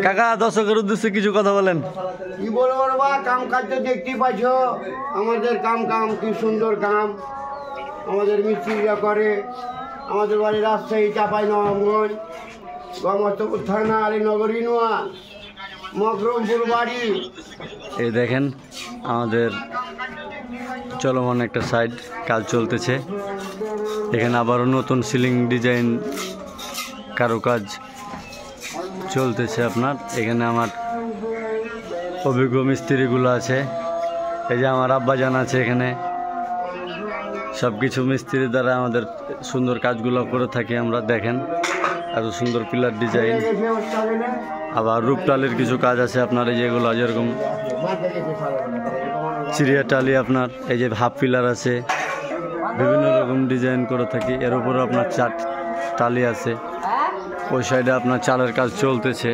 কাকা দর্শকের উদ্দেশ্যে কিছু কথা বলেন। কি বলবো বা, কাম কাজ তো দেখতেই পাচ্ছ, আমাদের কাম কি সুন্দর কাম আমাদের মিস্ত্রিরা করে। আমাদের বাড়ি রাজশাহী চাঁপাইনবাবগঞ্জ, গমস্তপুর থানা, আলীনগর ইনুয়া, মকরমপুর বাড়ি। এই দেখেন আমাদের চলমান একটা সাইড কাজ চলতেছে। এখানে আবারও নতুন সিলিং ডিজাইন কারুকাজ চলতেছে আপনার। এখানে আমার অভিজ্ঞ মিস্ত্রিগুলো আছে। এই যে আমার আব্বাজান আছে এখানে। সব কিছু মিস্ত্রির দ্বারা আমাদের সুন্দর কাজগুলো করে থাকি আমরা। দেখেন এত সুন্দর পিলার ডিজাইন, আবার রূপটালের কিছু কাজ আছে আপনার। এই যেগুলো যেরকম চিড়িয়া টালি আপনার, এই যে হাফ পিলার আছে, বিভিন্ন রকম ডিজাইন করে থাকি। এর উপরে আপনার চাট টালি আছে। ওই সাইডে আপনার চালের কাজ চলতেছে।